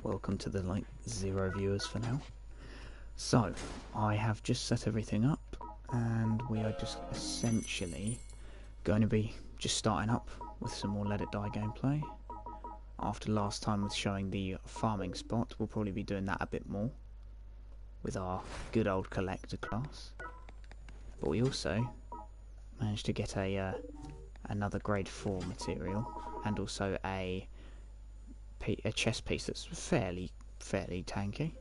Welcome to the zero viewers for now. So, I have just set everything up and we are just essentially going to be just starting up with some more Let It Die gameplay. After last time with showing the farming spot, we'll probably be doing that a bit more with our good old collector class. But we also managed to get another grade 4 material and also a chest piece that's fairly tanky,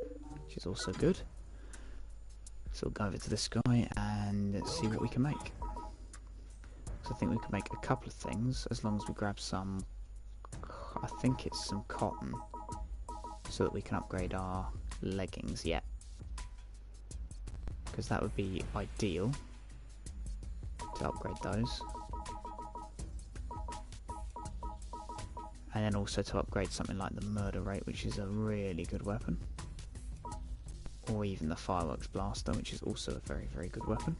which is also good. So we'll go over to this guy and see what we can make. So I think we can make a couple of things as long as we grab some, I think it's some cotton, so that we can upgrade our leggings, yeah. Because that would be ideal to upgrade those. And then also to upgrade something like the murder rate, which is a really good weapon. Or even the fireworks blaster, which is also a very good weapon.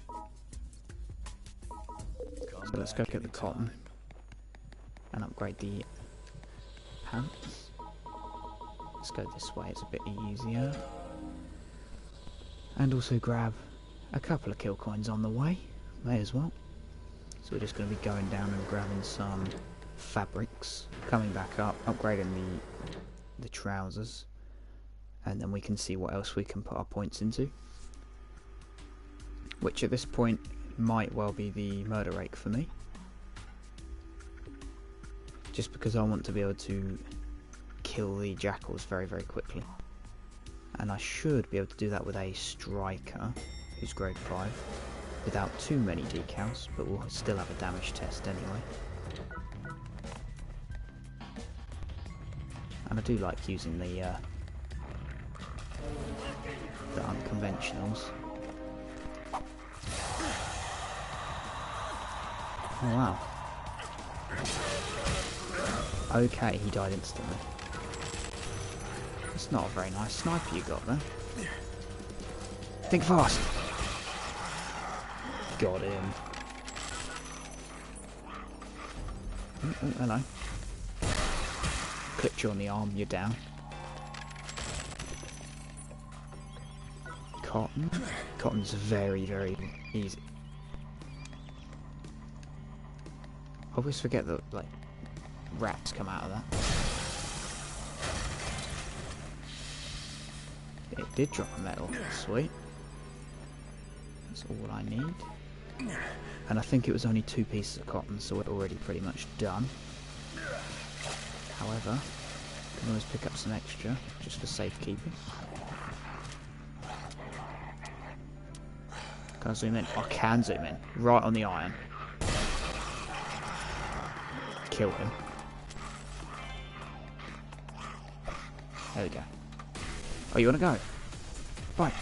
So let's go get the cotton and upgrade the pants. Let's go this way, it's a bit easier. And also grab a couple of kill coins on the way, may as well. So we're just going to be going down and grabbing some fabrics, coming back up, upgrading the trousers, and then we can see what else we can put our points into, which at this point might well be the murder rate for me, just because I want to be able to kill the jackals very quickly, and I should be able to do that with a striker who's grade 5 without too many decals, but we'll still have a damage test anyway. And I do like using the unconventionals. Oh wow. Okay, he died instantly. It's not a very nice sniper you got there. Think fast! Got him. Oh, hello. Clipped you on the arm, you're down. Cotton. Cotton's very easy. I always forget that, like, rats come out of that. It did drop a medal. Sweet. That's all I need. And I think it was only 2 pieces of cotton, so we're already pretty much done. However, you can always pick up some extra, just for safekeeping. Can I zoom in? I can zoom in. Right on the iron. Kill him. There we go. Oh, you want to go? Fine.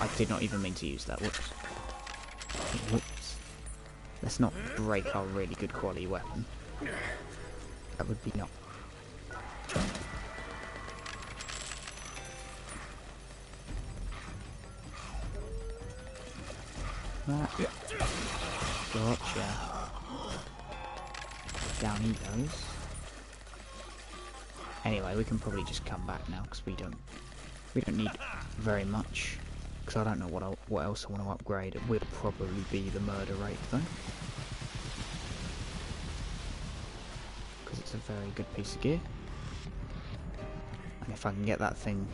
I did not even mean to use that. Whoops. Whoops. Let's not break our really good quality weapon. That would be not. Gotcha. Down he goes. Anyway, we can probably just come back now because we don't need very much. Because I don't know what else I want to upgrade. It will probably be the murder rate though. It's a very good piece of gear, and if I can get that thing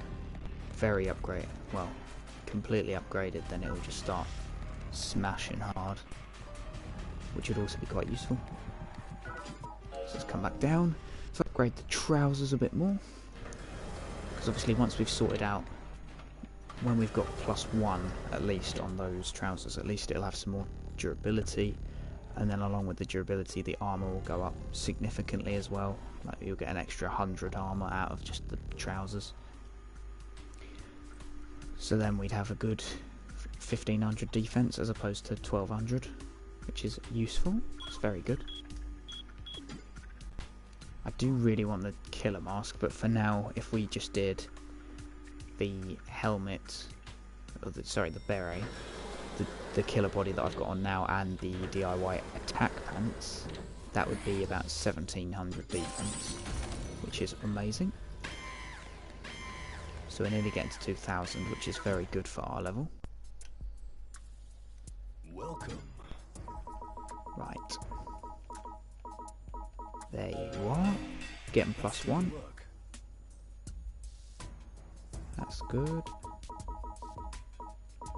completely upgraded, then it will just start smashing hard, which would also be quite useful. So let's come back down. Let's upgrade the trousers a bit more, because obviously once we've sorted out, when we've got +1 at least on those trousers, at least it'll have some more durability. And then along with the durability, the armour will go up significantly as well. Like you'll get an extra 100 armour out of just the trousers. So then we'd have a good 1500 defense as opposed to 1200, which is useful. It's very good. I do really want the killer mask, but for now, if we just did the helmet, or the beret, the killer body that I've got on now, and the DIY attack pants, that would be about 1700 defense, which is amazing. So we're nearly getting to 2,000, which is very good for our level. Welcome. Right. There you are. Getting +1. That's good. Of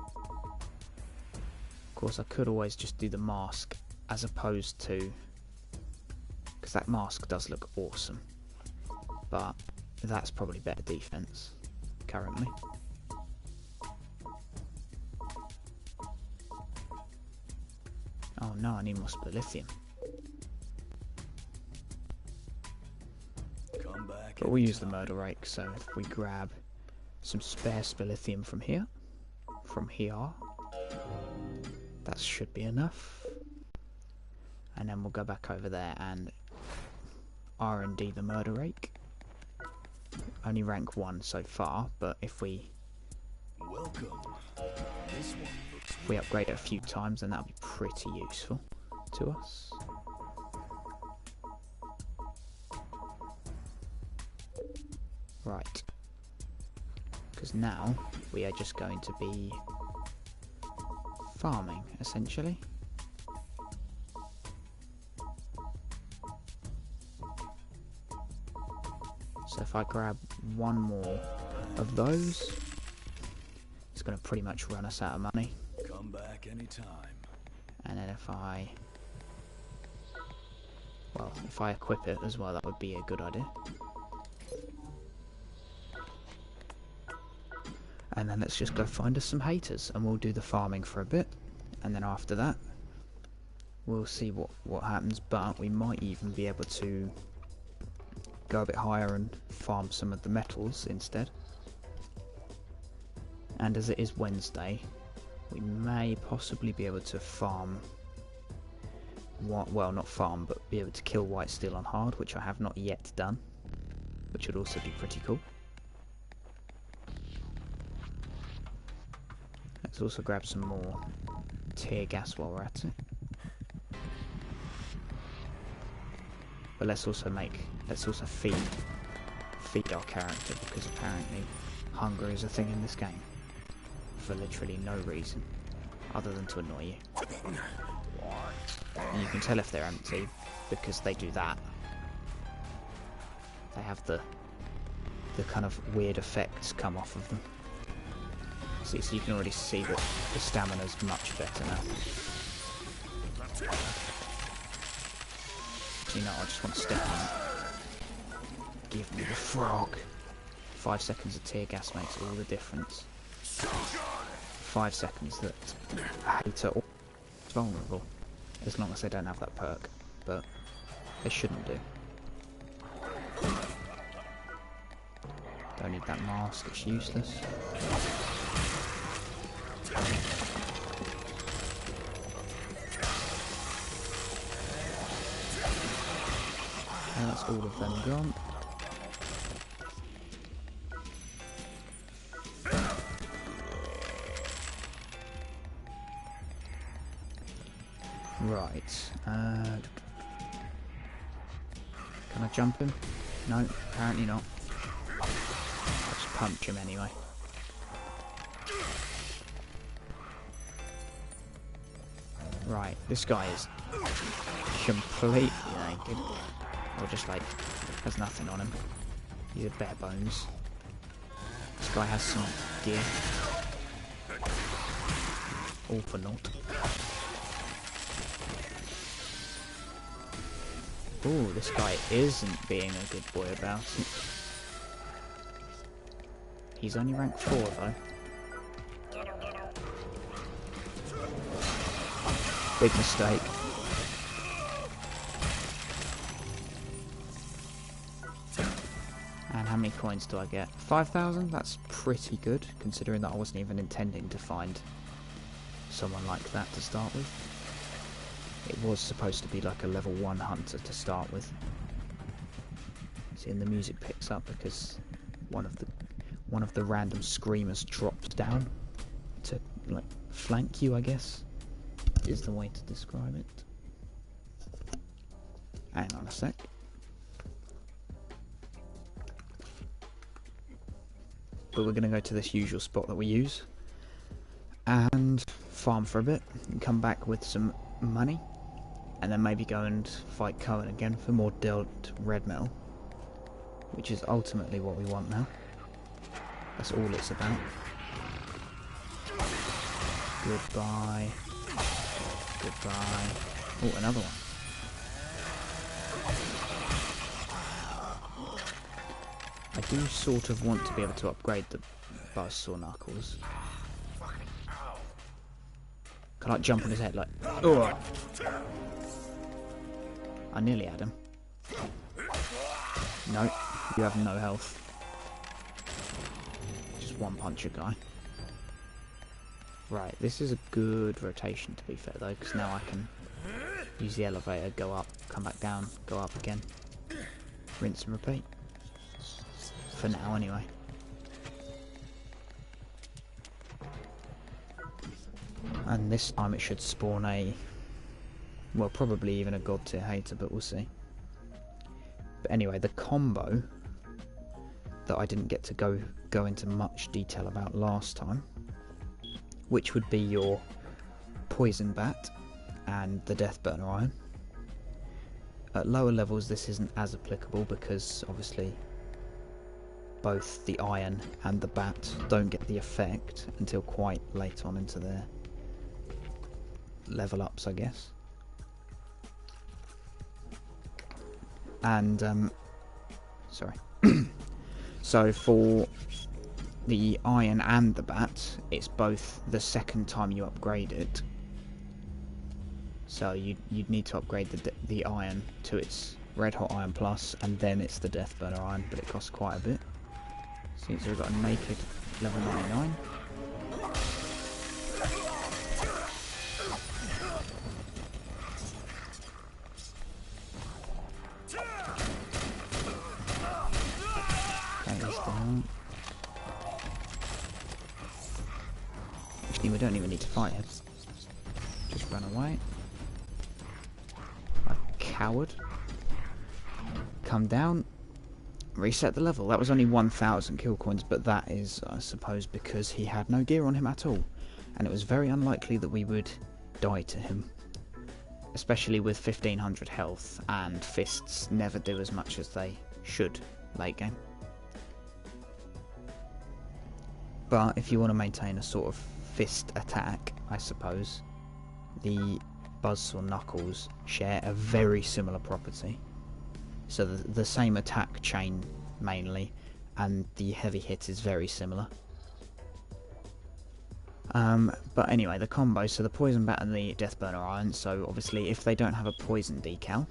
course, I could always just do the mask as opposed to... because that mask does look awesome. But that's probably better defense currently. Oh no, I need more lithium. But we'll use the murder rake, so if we grab some spare lithium from here, that should be enough. And then we'll go back over there and R&D the murder rake. Only rank 1 so far, but if we upgrade it a few times, then that'll be pretty useful to us. Right. Because now we are just going to be farming, essentially. So if I grab one more of those, it's going to pretty much run us out of money. Come back anytime. And then if I equip it as well, that would be a good idea. And then let's just go find us some haters, and we'll do the farming for a bit, and then after that we'll see what happens. But we might even be able to go a bit higher and farm some of the metals instead. And as it is Wednesday, we may possibly be able to farm, well, not farm, but be able to kill white steel on hard, which I have not yet done, which would also be pretty cool. Let's also grab some more tear gas while we're at it. But let's also feed our character, because apparently hunger is a thing in this game for literally no reason other than to annoy you. And you can tell if they're empty because they do that. They have the kind of weird effects come off of them. See, so you can already see that the stamina's much better now. You know, I just want to step on it. Give me the frog. 5 seconds of tear gas makes all the difference. 5 seconds that a hater is vulnerable, as long as they don't have that perk, but they shouldn't do. Don't need that mask, it's useless. And that's all of them gone. Right. Can I jump him? No, apparently not. I'll just punch him anyway. Right, this guy is completely naked. Or just like, has nothing on him. He's a bare bones. This guy has some gear. All for naught. Ooh, this guy isn't being a good boy about it. He's only rank 4 though. Big mistake. And how many coins do I get? 5,000? That's pretty good, considering that I wasn't even intending to find someone like that to start with. It was supposed to be like a level 1 hunter to start with. See, and the music picks up because one of the random screamers drops down to like flank you, I guess, is the way to describe it. Hang on a sec. but we're going to go to this usual spot that we use and farm for a bit and come back with some money, and then maybe go and fight Cohen again for more dealt red metal, which is ultimately what we want now. That's all it's about. Goodbye. Goodbye. Oh, another one. I do sort of want to be able to upgrade the buzzsaw knuckles. Can I jump on his head like... Ugh. I nearly had him. No, you have no health. Just one puncher guy. Right, this is a good rotation to be fair though, because now I can use the elevator, go up, come back down, go up again. Rinse and repeat. For now anyway. And this time it should spawn a... well, probably even a god tier hater, but we'll see. But anyway, the combo that I didn't get to go into much detail about last time, which would be your poison bat and the death burner iron. At lower levels this isn't as applicable because obviously both the iron and the bat don't get the effect until quite late on into their level ups, I guess. And sorry. So for the iron and the bat, it's both the second time you upgrade it. So you'd need to upgrade the iron to its red hot iron plus, and then it's the death burner iron, but it costs quite a bit. So we've got a naked level 99. Actually, we don't even need to fight him. Just run away. A coward. Come down. Reset the level. That was only 1,000 kill coins, but that is, I suppose, because he had no gear on him at all. And it was very unlikely that we would die to him. Especially with 1,500 health, and fists never do as much as they should late game. But if you want to maintain a sort of fist attack, I suppose, the buzzsaw knuckles share a very similar property. So the same attack chain mainly, and the heavy hit is very similar. But anyway, the combo, so the poison bat and the death burner iron, so obviously if they don't have a poison decal,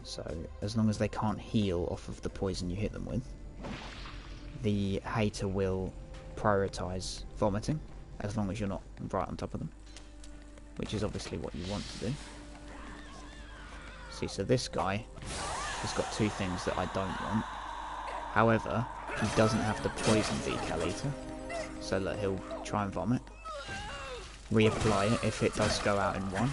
so as long as they can't heal off of the poison you hit them with, the hater will prioritise vomiting, as long as you're not right on top of them, which is obviously what you want to do. See, so this guy has got two things that I don't want. However, he doesn't have the poison decal either, so look, he'll try and vomit, reapply it if it does go out in one.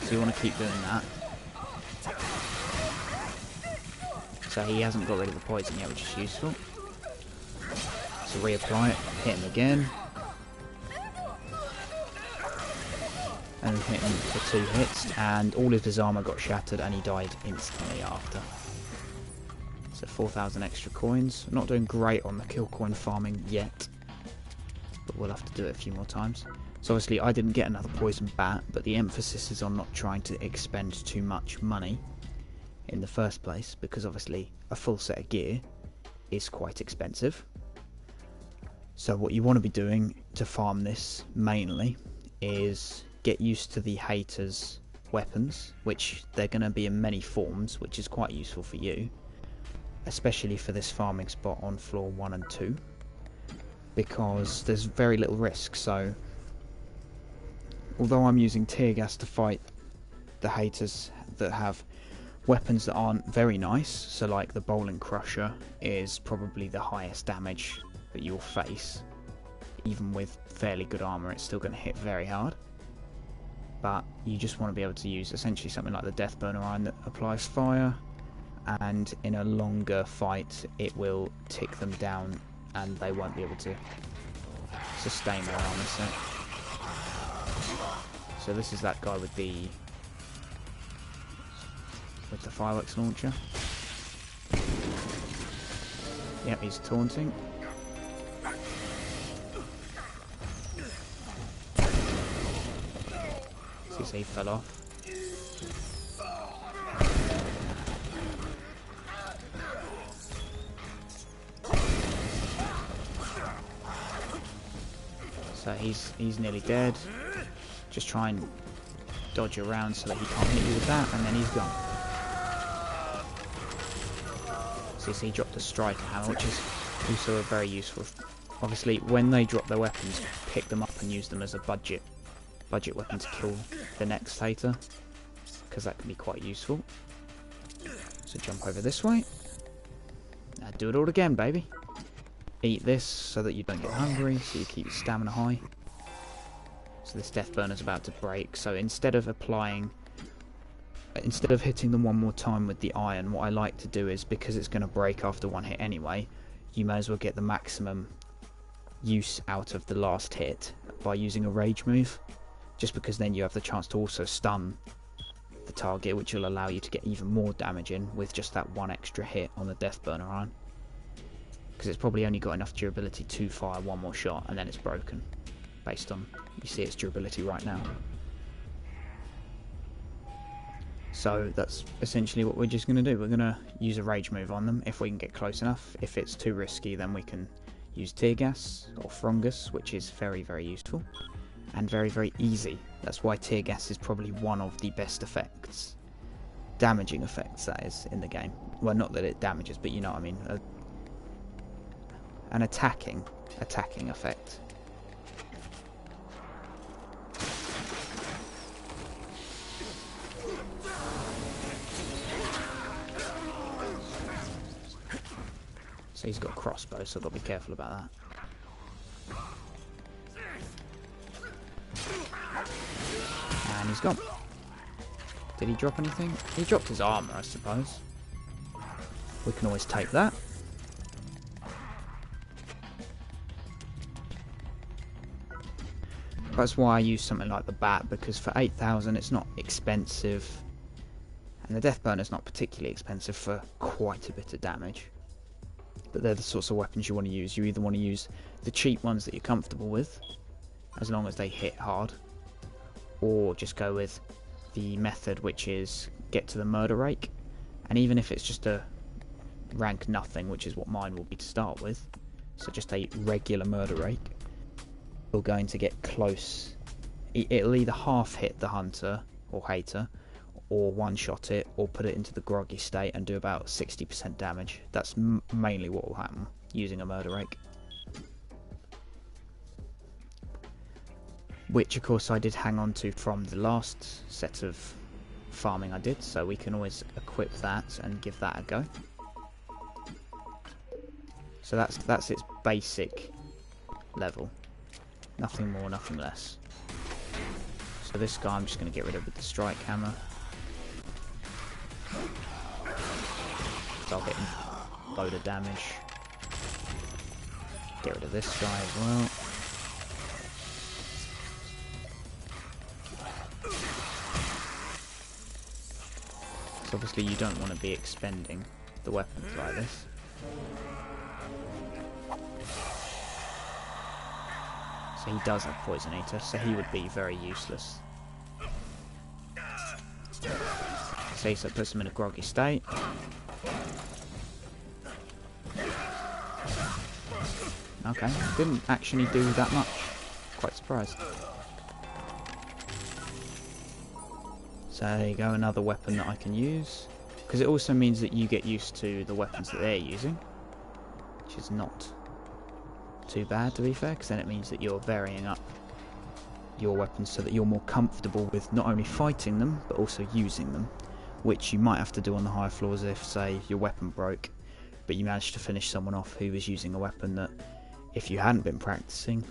So you want to keep doing that. So he hasn't got rid of the poison yet, which is useful. So reapply it, hit him again. And hit him for 2 hits, and all of his armour got shattered and he died instantly after. So 4,000 extra coins. Not doing great on the kill coin farming yet, but we'll have to do it a few more times. So obviously I didn't get another poison bat, but the emphasis is on not trying to expend too much money in the first place, because obviously a full set of gear is quite expensive. So what you want to be doing to farm this mainly is get used to the haters' weapons, which they're going to be in many forms, which is quite useful for you, especially for this farming spot on floor 1 and 2, because there's very little risk. So although I'm using tear gas to fight the haters that have weapons that aren't very nice, so like the bowling crusher is probably the highest damage that you'll face, even with fairly good armour, it's still going to hit very hard. But you just want to be able to use essentially something like the Death Burner Iron that applies fire, and in a longer fight it will tick them down and they won't be able to sustain their armour set. So this is that guy with the fireworks launcher. Yep, he's taunting. See, he fell off. So he's nearly dead. Just try and dodge around so that he can't hit you with that, and then he's gone. See, he dropped a striker hammer, which is also a very useful. Obviously, when they drop their weapons, pick them up and use them as a budget weapon to kill the next hater, because that can be quite useful. So jump over this way. Now do it all again, baby. Eat this so that you don't get hungry, so you keep your stamina high. So this death burner's about to break, so instead of hitting them one more time with the iron, what I like to do is, because it's going to break after one hit anyway, you may as well get the maximum use out of the last hit by using a rage move, just because then you have the chance to also stun the target, which will allow you to get even more damage in with just that one extra hit on the death burner iron, because it's probably only got enough durability to fire one more shot and then it's broken, based on, you see its durability right now. So that's essentially what we're just going to do. We're going to use a rage move on them if we can get close enough. If it's too risky, then we can use tear gas or fungus, which is very, very useful and very, very easy. That's why tear gas is probably one of the best effects, damaging effects that is, in the game. Well, not that it damages, but you know what I mean. An attacking effect. So he's got a crossbow, so I've got to be careful about that. And he's gone. Did he drop anything? He dropped his armour, I suppose. We can always take that. That's why I use something like the bat, because for 8,000 it's not expensive, and the death burner's not particularly expensive for quite a bit of damage. But they're the sorts of weapons you want to use. You either want to use the cheap ones that you're comfortable with, as long as they hit hard, or just go with the method, which is get to the murder rake, and even if it's just a rank nothing, which is what mine will be to start with, so just a regular murder rake, you're going to get close. It'll either half hit the hunter or hater, or one shot it, or put it into the groggy state and do about 60% damage. That's mainly what will happen using a murder rake. Which of course I did hang on to from the last set of farming I did, so we can always equip that and give that a go. So that's its basic level. Nothing more, nothing less. So this guy I'm just going to get rid of with the strike hammer. So I'll get him a load of damage. Get rid of this guy as well. So obviously you don't want to be expending the weapons like this. So he does have Poison Eater, so he would be very useless. See, so it puts him in a groggy state. Okay, didn't actually do that much. Quite surprised. So there you go, another weapon that I can use. Because it also means that you get used to the weapons that they're using, which is not too bad, to be fair, because then it means that you're varying up your weapons so that you're more comfortable with not only fighting them but also using them, which you might have to do on the higher floors if, say, your weapon broke but you managed to finish someone off who was using a weapon that, if you hadn't been practicing,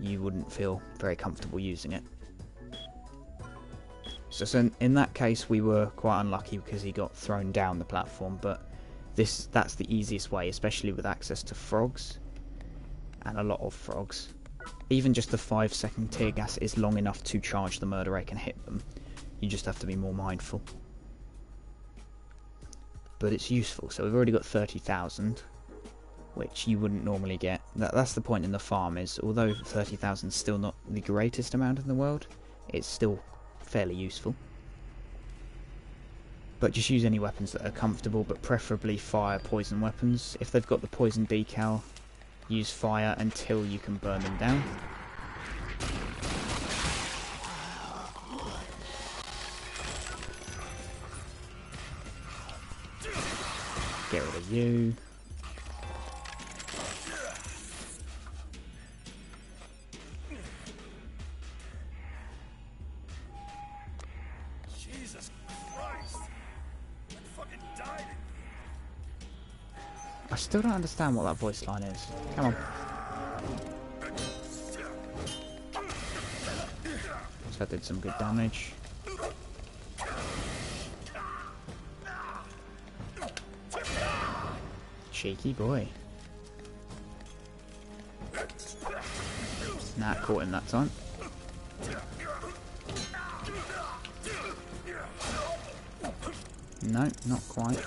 you wouldn't feel very comfortable using it. So in that case we were quite unlucky because he got thrown down the platform, but that's the easiest way, especially with access to frogs, and a lot of frogs. Even just the 5-second tear gas is long enough to charge the murder rake and hit them. You just have to be more mindful. But it's useful, so we've already got 30,000, which you wouldn't normally get. That's the point in the farm, is although 30,000 is still not the greatest amount in the world, it's still fairly useful. But just use any weapons that are comfortable, but preferably fire poison weapons. If they've got the poison decal, use fire until you can burn them down. Get rid of you. Jesus Christ! I fucking died. I still don't understand what that voice line is. Come on. So that did some good damage. Cheeky boy. Nah, caught him that time. No, not quite.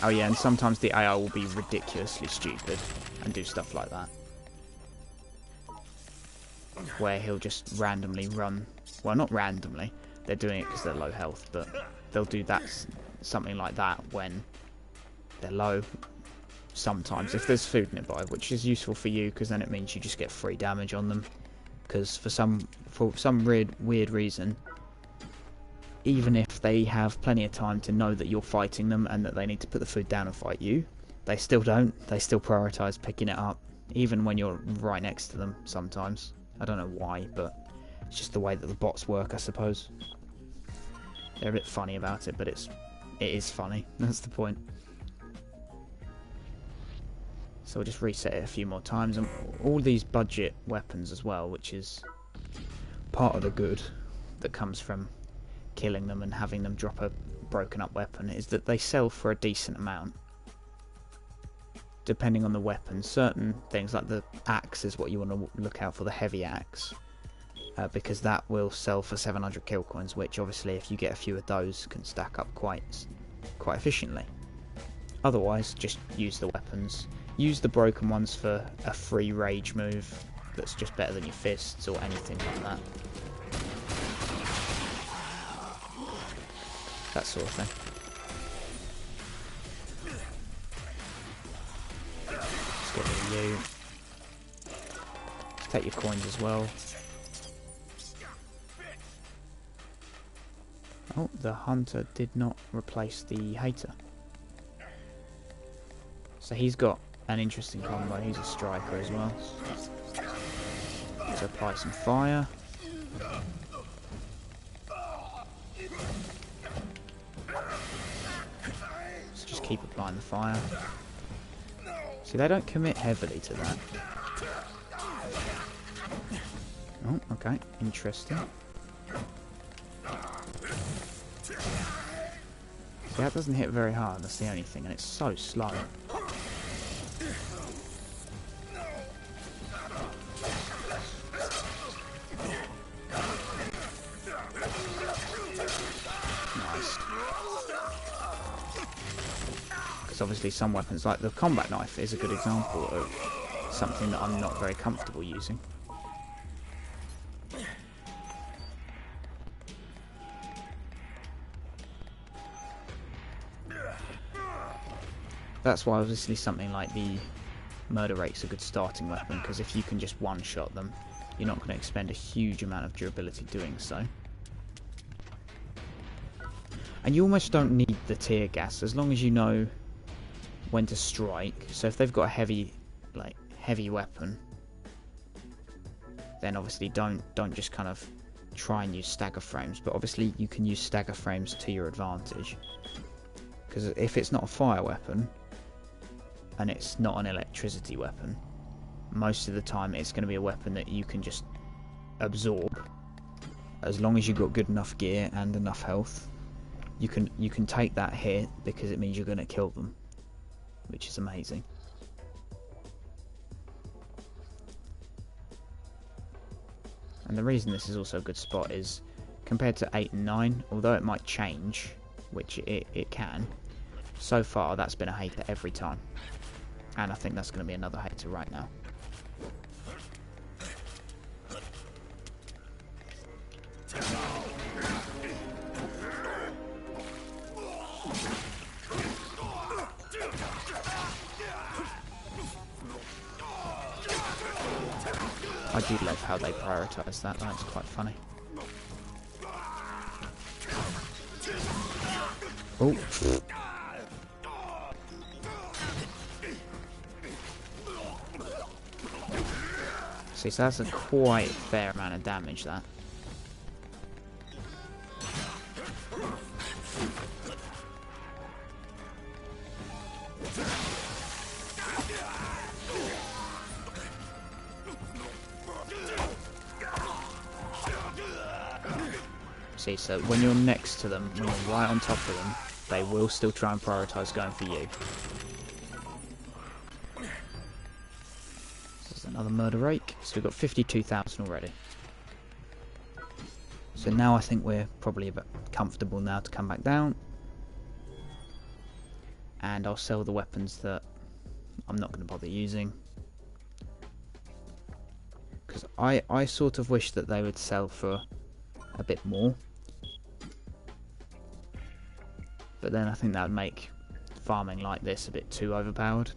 Oh yeah, and sometimes the AI will be ridiculously stupid and do stuff like that. Where he'll just randomly run. Well, not randomly. They're doing it because they're low health, but they'll do that, something like that when they're low. Sometimes, if there's food nearby, which is useful for you because then it means you just get free damage on them. Because for some weird reason, even if they have plenty of time to know that you're fighting them and that they need to put the food down and fight you, they still don't. They still prioritise picking it up, even when you're right next to them sometimes. I don't know why, but it's just the way that the bots work, I suppose. They're a bit funny about it, but it is funny. That's the point. So we'll just reset it a few more times, and all these budget weapons as well, which is part of the good that comes from killing them and having them drop a broken up weapon, is that they sell for a decent amount depending on the weapon. Certain things like the axe is what you want to look out for, the heavy axe, because that will sell for 700 kill coins, which obviously if you get a few of those can stack up quite efficiently. Otherwise, just use the weapons. Use the broken ones for a free rage move that's just better than your fists or anything like that. That sort of thing. Let's get rid of you. Let's take your coins as well. Oh, the hunter did not replace the hater. So he's got an interesting combo. He's a striker as well. Let's apply some fire. Let's just keep applying the fire. See, they don't commit heavily to that. Oh, okay. Interesting. See, that doesn't hit very hard. That's the only thing, and it's so slow. Obviously some weapons, like the combat knife, is a good example of something that I'm not very comfortable using. That's why obviously something like the murder rake's a good starting weapon, because if you can just one-shot them, you're not going to expend a huge amount of durability doing so. And you almost don't need the tear gas, as long as you know when to strike. So if they've got a heavy weapon, then obviously don't just kind of try and use stagger frames, but obviously you can use stagger frames to your advantage, because if it's not a fire weapon, and it's not an electricity weapon, most of the time it's going to be a weapon that you can just absorb. As long as you've got good enough gear and enough health, you can take that hit because it means you're going to kill them, which is amazing. And the reason this is also a good spot is, compared to 8 and 9, although it might change, which it can, so far that's been a hater every time. And I think that's going to be another hater right now. I do love how they prioritise that, that's quite funny. Oh. See, so that's a quite fair amount of damage, that. See, so when you're next to them, when you're right on top of them, they will still try and prioritise going for you. This is another murder rake. So we've got 52,000 already. So now I think we're probably a bit comfortable now to come back down. And I'll sell the weapons that I'm not going to bother using. Because I sort of wish that they would sell for a bit more. But then I think that would make farming like this a bit too overpowered.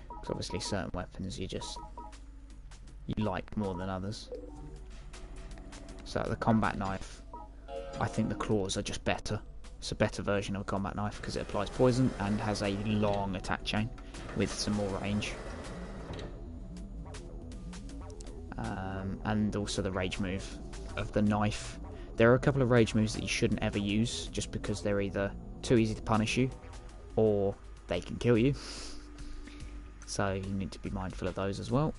Because obviously certain weapons you like more than others. So the combat knife, I think the claws are just better. It's a better version of a combat knife because it applies poison and has a long attack chain with some more range. And also the rage move of the knife. There are a couple of rage moves that you shouldn't ever use just because they're either too easy to punish you or they can kill you. So you need to be mindful of those as well.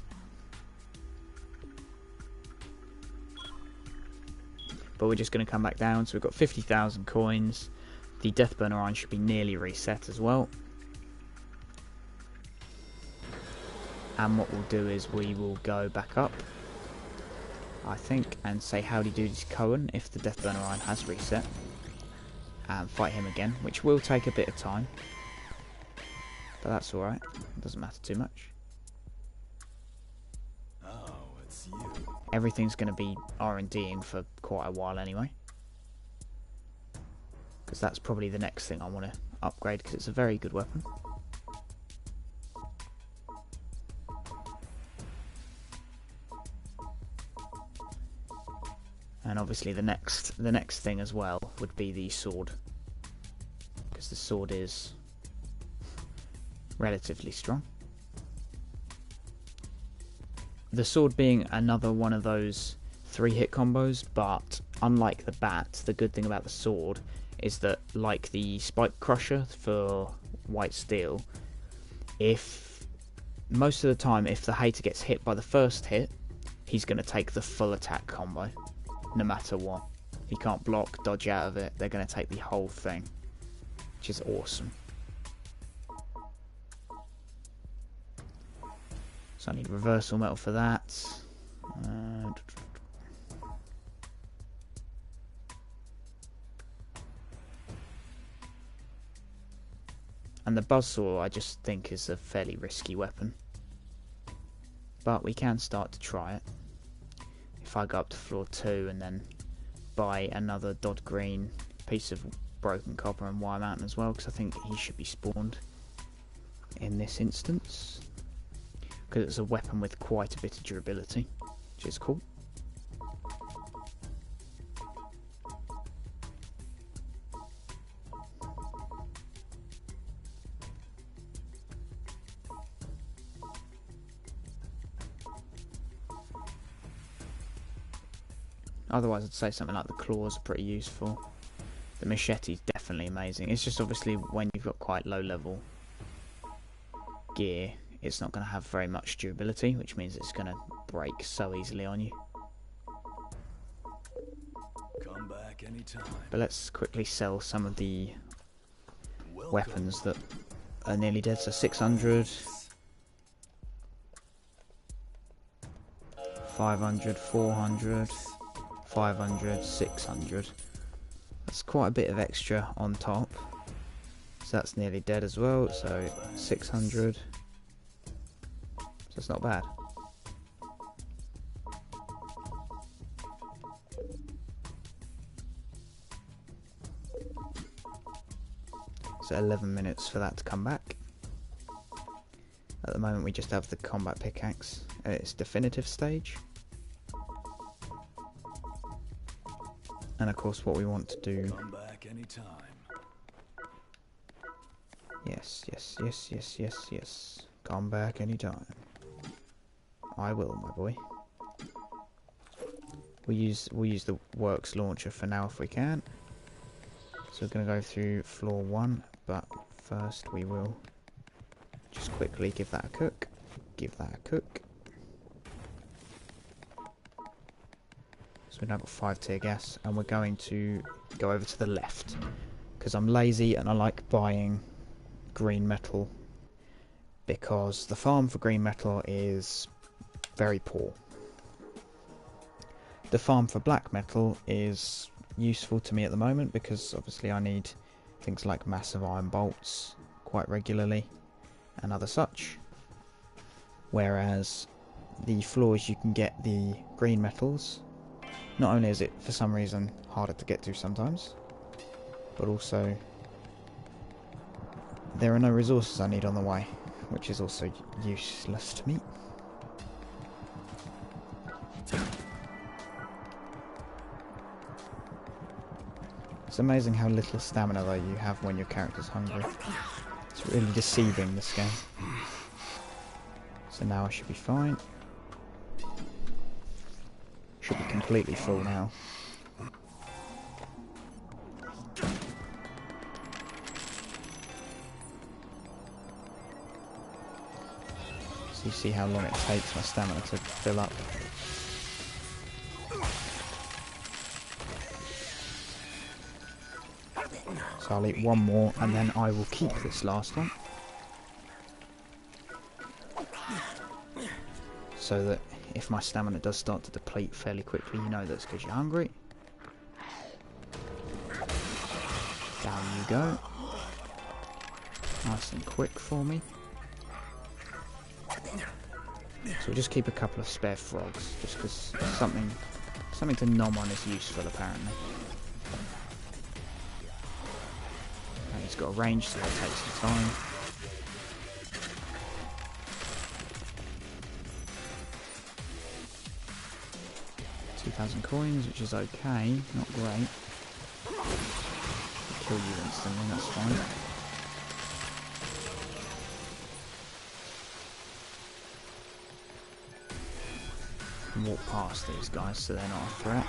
But we're just going to come back down. So we've got 50,000 coins. The Deathburner Iron should be nearly reset as well. And what we'll do is we will go back up, I think, and say howdy doody to Cohen if the Deathburner Iron has reset. And fight him again, which will take a bit of time. But that's alright. It doesn't matter too much. Oh, it's you. Everything's going to be R&Ding for quite a while anyway. Because that's probably the next thing I want to upgrade, because it's a very good weapon. And obviously the next thing as well would be the sword. Because the sword is relatively strong. The sword being another one of those 3-hit combos, but unlike the bat, the good thing about the sword is that, like the Spike Crusher for White Steel, if most of the time if the hater gets hit by the first hit, he's going to take the full attack combo, no matter what. He can't block, dodge out of it, they're going to take the whole thing, which is awesome. So I need reversal metal for that. And the buzzsaw I just think is a fairly risky weapon. But we can start to try it. If I go up to floor 2 and then buy another Dodd Green piece of broken copper and wire mountain as well, because I think he should be spawned in this instance. Because it's a weapon with quite a bit of durability, which is cool. Otherwise I'd say something like the claws are pretty useful. The machete's definitely amazing. It's just obviously when you've got quite low level gear, it's not going to have very much durability, which means it's going to break so easily on you. Come back anytime. But let's quickly sell some of the weapons that are nearly dead. So 600, 500, 400, 500, 600. That's quite a bit of extra on top. So that's nearly dead as well. So 600. So it's not bad. So 11 minutes for that to come back. At the moment we just have the combat pickaxe at its definitive stage. And of course what we want to do... Come back anytime. Yes, yes, yes, yes, yes, yes. Come back anytime. I will, my boy. We'll use the works launcher for now if we can. So we're going to go through floor 1, but first we will just quickly give that a cook. Give that a cook. So we've now got 5 tear gas, and we're going to go over to the left because I'm lazy and I like buying green metal because the farm for green metal is very poor. The farm for black metal is useful to me at the moment because obviously I need things like massive iron bolts quite regularly and other such, whereas the floors you can get the green metals. Not only is it for some reason harder to get to sometimes, but also there are no resources I need on the way, which is also useless to me. It's amazing how little stamina though you have when your character's hungry. It's really deceiving, this game. So now I should be fine. Should be completely full now. So you see how long it takes my stamina to fill up. So I'll eat one more and then I will keep this last one. So that if my stamina does start to deplete fairly quickly, you know that's because you're hungry. Down you go. Nice and quick for me. So we'll just keep a couple of spare frogs, just because something to nom on is useful apparently. And he's got a range, so that takes some time. $2,000 which is okay, not great. Kill you instantly, that's fine. Walk past these guys so they're not a threat.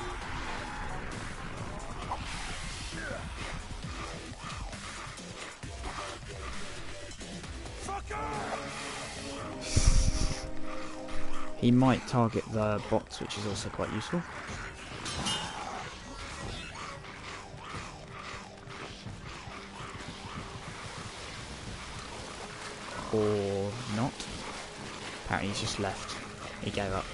He might target the bots, which is also quite useful. Or not. Apparently he's just left. He gave up.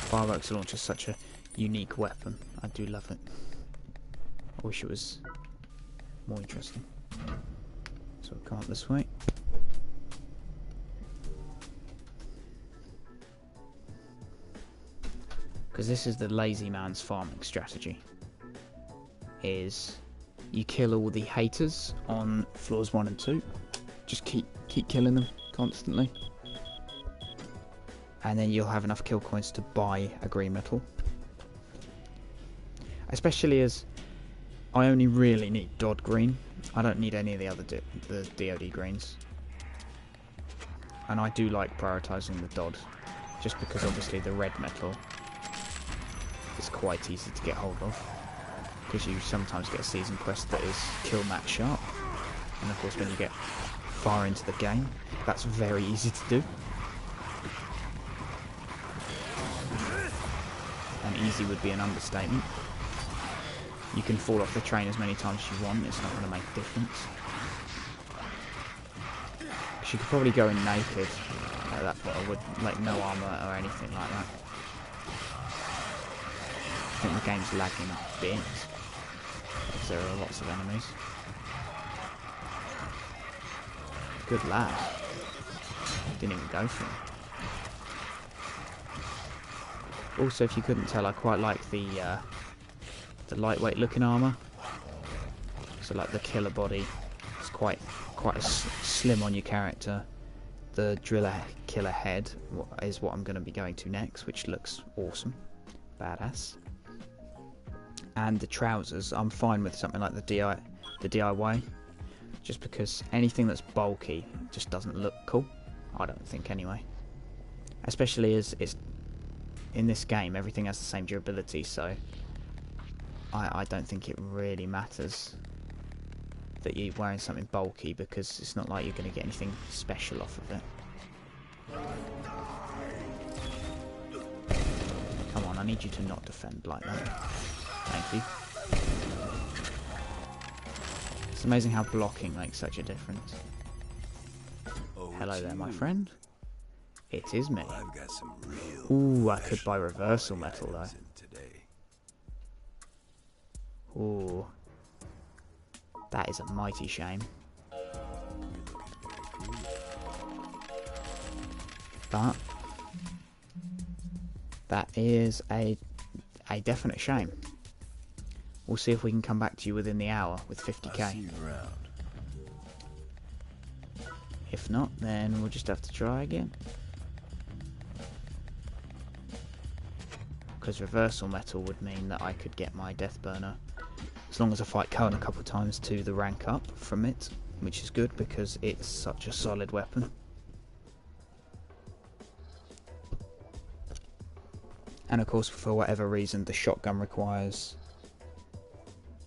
Fireworks launcher is such a unique weapon. I do love it. I wish it was more interesting. So we'll come up this way. Because this is the lazy man's farming strategy. Is you kill all the haters on floors 1 and 2. just keep killing them constantly. And then you'll have enough kill coins to buy a green metal. Especially as I only really need DOD green. I don't need any of the other the DOD greens. And I do like prioritising the DOD, just because obviously the red metal is quite easy to get hold of. Because you sometimes get a season quest that is kill match sharp. And of course when you get far into the game, that's very easy to do. And easy would be an understatement. You can fall off the train as many times as you want, it's not going to make a difference. Because you could probably go in naked at that point, with like no armour or anything like that. I think the game's lagging a bit, because there are lots of enemies. Good lad. Didn't even go for him. Also, if you couldn't tell, I quite like the lightweight looking armour. So like the killer body, it's quite slim on your character. The driller killer head is what I'm going to be going to next, which looks awesome, badass. And the trousers, I'm fine with something like the DIY, just because anything that's bulky just doesn't look cool. I don't think anyway. Especially as it's in this game, everything has the same durability, so I don't think it really matters that you're wearing something bulky, because it's not like you're going to get anything special off of it. Come on, I need you to not defend like that. Thank you. It's amazing how blocking makes such a difference. Hello there, my friend. It is me. I've got some real Ooh, I could buy reversal metal though. Ooh. That is a mighty shame. But that is a definite shame. We'll see if we can come back to you within the hour with 50k. If not, then we'll just have to try again. Because reversal metal would mean that I could get my death burner, as long as I fight Cohen a couple of times, to the rank up from it, which is good because it's such a solid weapon. And of course, for whatever reason, the shotgun requires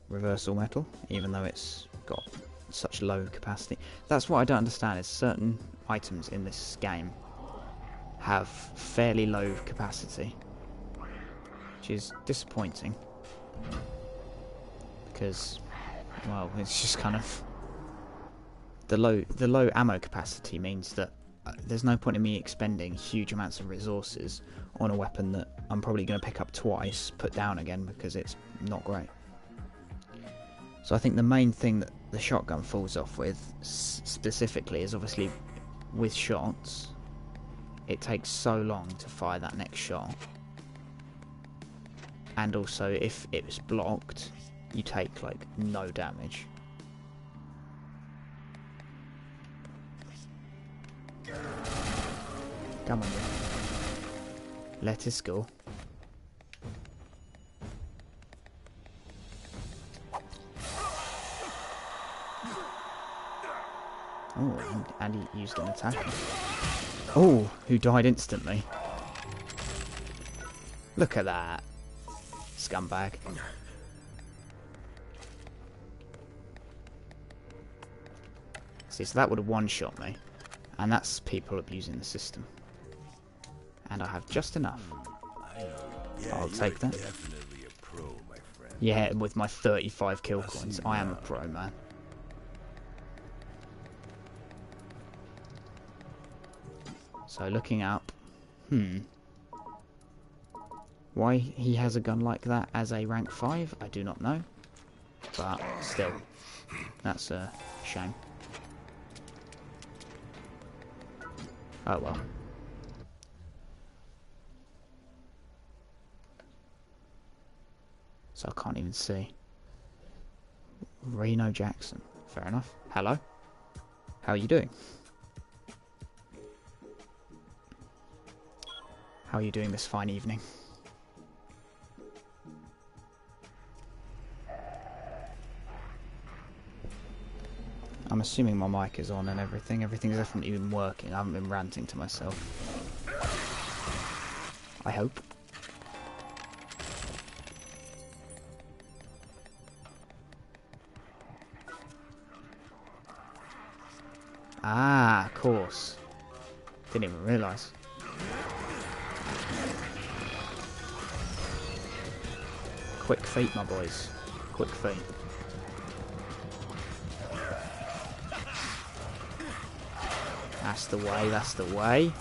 reversal metal, even though it's got such low capacity. That's what I don't understand, is certain items in this game have fairly low capacity, which is disappointing, because, well, it's just kind of the low ammo capacity means that there's no point in me expending huge amounts of resources on a weapon that I'm probably going to pick up twice, put down again, because it's not great. So I think the main thing that the shotgun falls off with specifically is obviously with shots, it takes so long to fire that next shot, and also if it's blocked, you take like no damage. Come on, let us go. Oh, and he used an attack. Oh, who died instantly. Look at that. Scumbag. See, so that would have one-shot me. And that's people abusing the system. And I have just enough. I'll take that. Definitely a pro, my friend. Yeah, with my 35 kill coins, I am a pro, man. So looking up, why he has a gun like that as a rank 5, I do not know. But still, that's a shame. Oh well. So I can't even see. Reno Jackson. Fair enough. Hello. How are you doing? How are you doing this fine evening? I'm assuming my mic is on and everything. Everything's definitely been working. I haven't been ranting to myself. I hope. Ah, of course. Didn't even realise. Quick feet, my boys. Quick feet. That's the way, that's the way.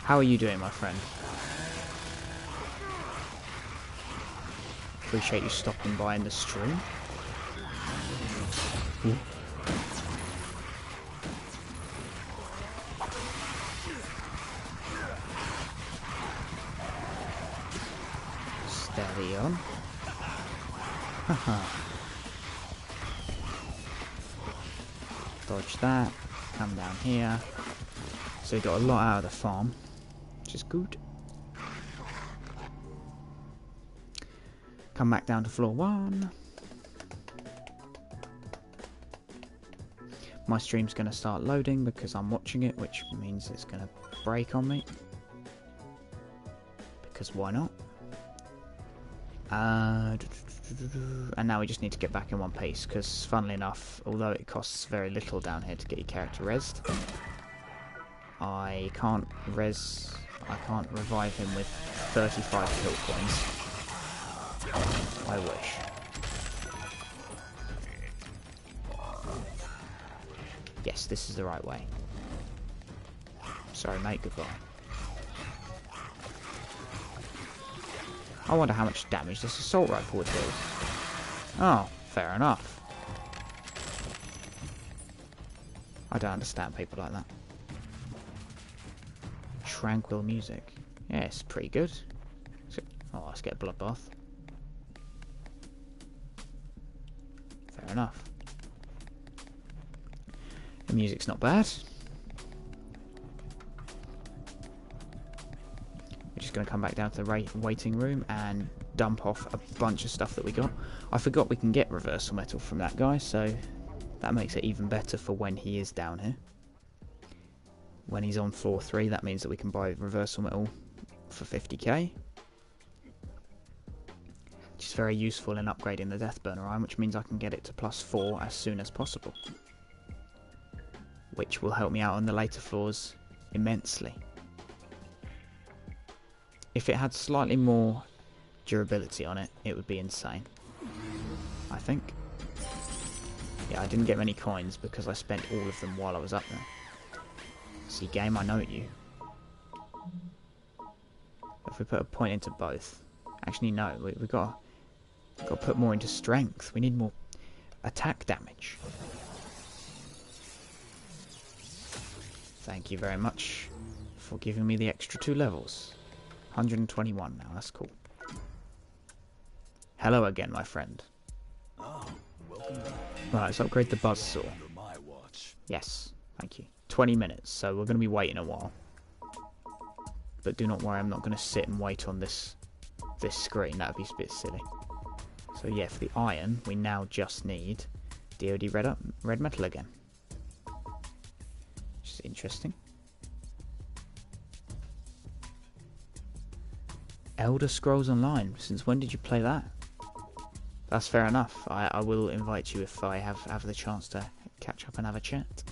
How are you doing, my friend? Appreciate you stopping by in the stream. Ooh. Steady on. Haha. Dodge that. Come down here. So we got a lot out of the farm, which is good. Come back down to floor 1. My stream's going to start loading because I'm watching it, which means it's going to break on me. Because why not? And now we just need to get back in one piece, because funnily enough, although it costs very little down here to get your character rezzed, I can't revive him with 35 kill points. I wish. Yes, this is the right way. Sorry mate, goodbye. I wonder how much damage this assault rifle would do. Oh, fair enough. I don't understand people like that. Tranquil music. Yeah, it's pretty good. Oh, let's get a bloodbath. Fair enough. The music's not bad. We're just going to come back down to the waiting room and dump off a bunch of stuff that we got. I forgot we can get reversal metal from that guy, so that makes it even better for when he is down here. When he's on floor 3, that means that we can buy reversal metal for 50k. Which is very useful in upgrading the Death Burner Iron, which means I can get it to +4 as soon as possible. Which will help me out on the later floors immensely. If it had slightly more durability on it, it would be insane. I think. Yeah, I didn't get many coins because I spent all of them while I was up there. See, game, I know you. If we put a point into both... Actually, no, we've got to put more into strength. We need more attack damage. Thank you very much for giving me the extra 2 levels. 121 now, that's cool. Hello again, my friend. Oh, welcome back. Right, let's upgrade the buzzsaw. Under my watch. Yes, thank you. 20 minutes, so we're going to be waiting a while. But do not worry, I'm not going to sit and wait on this screen. That would be a bit silly. So yeah, for the iron, we now just need DoD red metal again. Which is interesting. Elder Scrolls Online. Since when did you play that? That's fair enough. I will invite you if I have the chance to catch up and have a chat.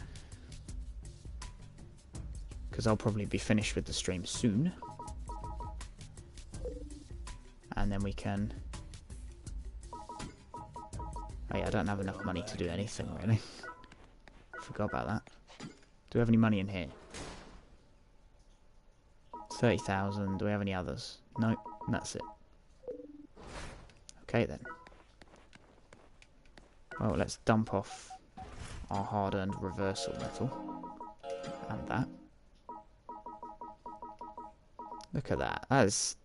Because I'll probably be finished with the stream soon. And then we can... Oh yeah, I don't have enough money to do anything, really. Forgot about that. Do we have any money in here? 30,000. Do we have any others? No, that's it. Okay then. Well, let's dump off our hard-earned reversal metal. And that. Look at that. That is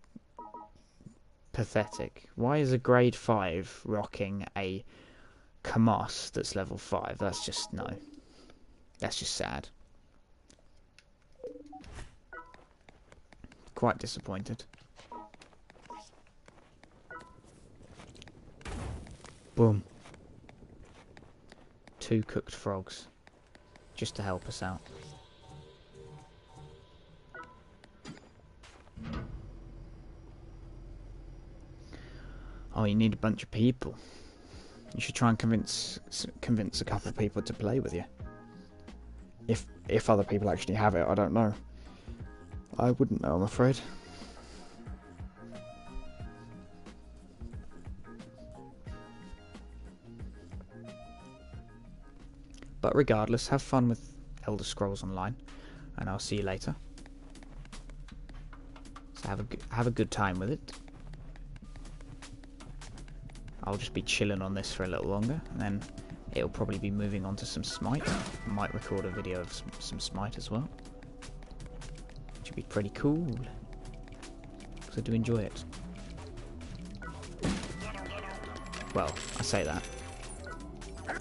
pathetic. Why is a grade 5 rocking a Kamos that's level 5. That's just, no. That's just sad. Quite disappointed. Boom. 2 cooked frogs. Just to help us out. Oh, you need a bunch of people. You should try and convince a couple of people to play with you. If other people actually have it, I don't know. I wouldn't know, I'm afraid. But regardless, have fun with Elder Scrolls Online, and I'll see you later. So have a good time with it. I'll just be chilling on this for a little longer, and then it'll probably be moving on to some Smite. I might record a video of some Smite as well. Should be pretty cool, because I do enjoy it. Well, I say that.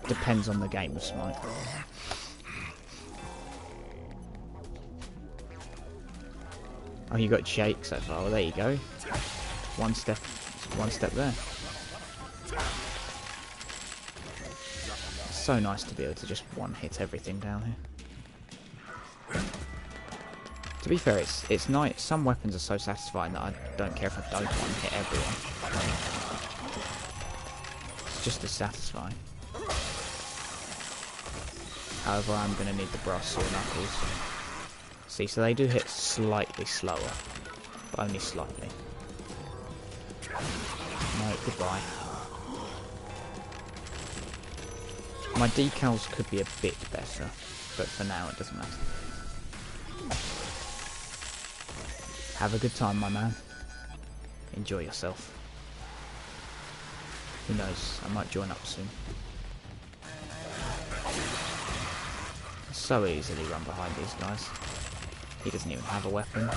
Depends on the game of Smite. Oh, you got Jake so far. Well, there you go. One step there. So nice to be able to just one-hit everything down here. To be fair, it's nice. Some weapons are so satisfying that I don't care if I don't one-hit everyone. It's just as satisfying. However, I'm going to need the brass saw knuckles. See, so they do hit slightly slower, but only slightly. No, goodbye. My decals could be a bit better, but for now it doesn't matter. Have a good time, my man. Enjoy yourself. Who knows, I might join up soon. So easily run behind these guys. He doesn't even have a weapon.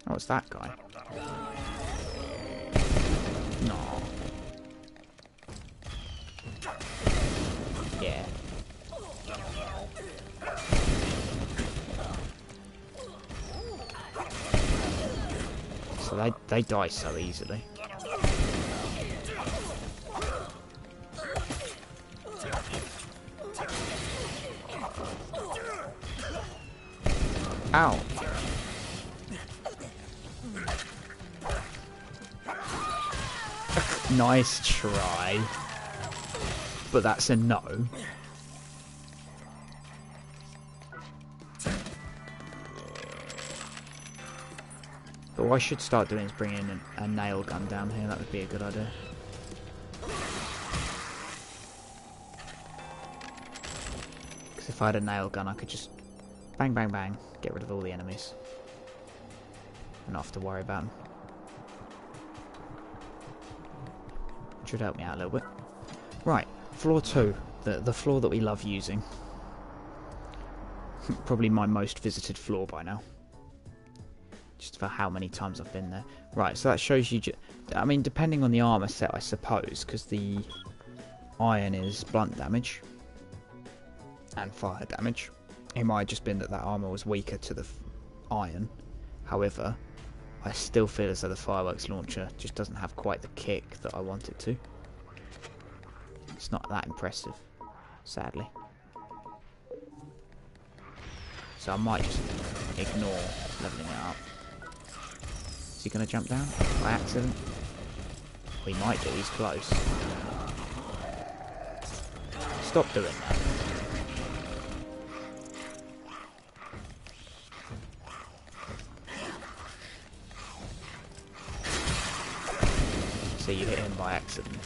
Oh, it's that guy. No. Yeah. So they die so easily. Ow. Nice try. But that's a no. But what I should start doing is bringing a nail gun down here. That would be a good idea. Because if I had a nail gun, I could just bang, bang, bang, get rid of all the enemies. And not have to worry about them. Should help me out a little bit. Right, floor 2. The floor that we love using. Probably my most visited floor by now. Just for how many times I've been there. Right, so that shows you... I mean, depending on the armour set, I suppose, because the iron is blunt damage. And fire damage. It might have just been that armour was weaker to the iron. However, I still feel as though the fireworks launcher just doesn't have quite the kick that I want it to. It's not that impressive, sadly. So I might just ignore levelling it up. Is he going to jump down by accident? Well, he might do, he's close. Stop doing that. So you hit him by accident.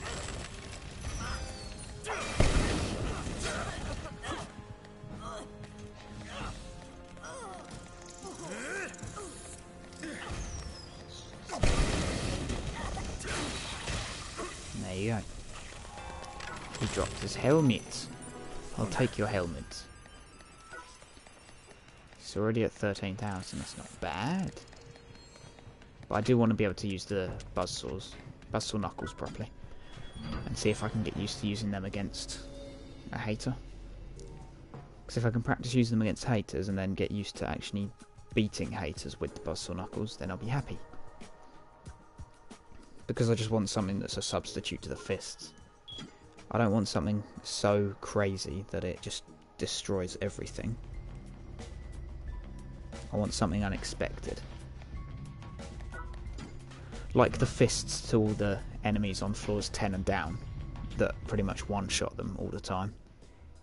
There you go. He dropped his helmet. I'll take your helmet. It's already at 13,000. That's not bad. But I do want to be able to use the buzzsaw knuckles properly, and see if I can get used to using them against a hater. Because if I can practice using them against haters and then get used to actually beating haters with the buzzsaw knuckles, then I'll be happy. Because I just want something that's a substitute to the fists. I don't want something so crazy that it just destroys everything. I want something unexpected. Like the fists to all the enemies on floors 10 and down, that pretty much one-shot them all the time.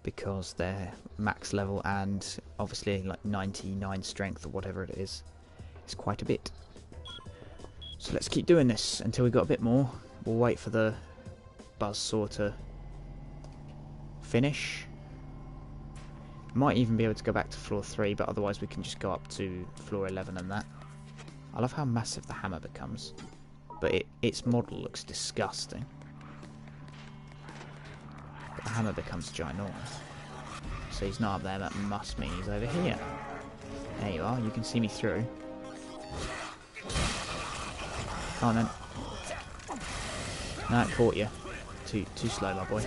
Because they're max level and obviously like 99 strength or whatever it is. It's quite a bit. So let's keep doing this until we got a bit more. We'll wait for the buzzsaw to finish. Might even be able to go back to floor 3, but otherwise we can just go up to floor 11 and that. I love how massive the hammer becomes, but its model looks disgusting. But the hammer becomes ginormous. So he's not up there, that must mean he's over here. There you are, you can see me through. Come on then. No, it caught you. Too slow, my boy.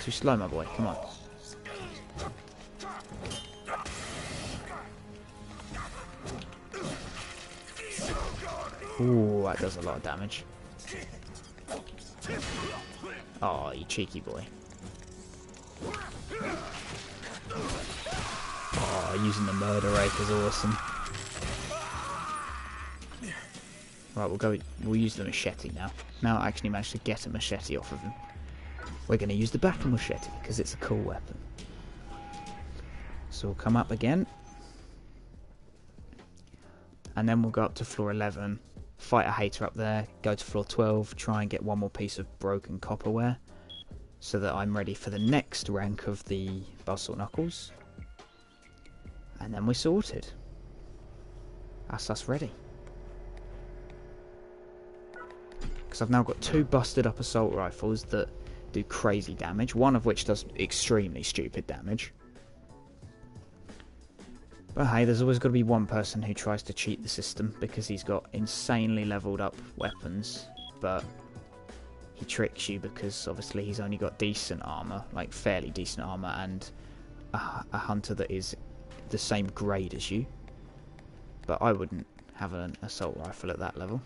Too slow, my boy. Come on. Ooh, that does a lot of damage. Oh, you cheeky boy. Oh, using the murder rake is awesome. Right, we'll use the machete now. Now I actually managed to get a machete off of him. We're going to use the battle machete because it's a cool weapon. So we'll come up again. And then we'll go up to floor 11, fight a hater up there, go to floor 12, try and get one more piece of broken copperware, so that I'm ready for the next rank of the buzzsaw knuckles. And then we're sorted. That's us ready. Because I've now got 2 busted up assault rifles that do crazy damage, one of which does extremely stupid damage. But hey, there's always got to be one person who tries to cheat the system because he's got insanely leveled up weapons, but he tricks you because obviously he's only got decent armor, like fairly decent armor, and a hunter that is the same grade as you. But I wouldn't have an assault rifle at that level.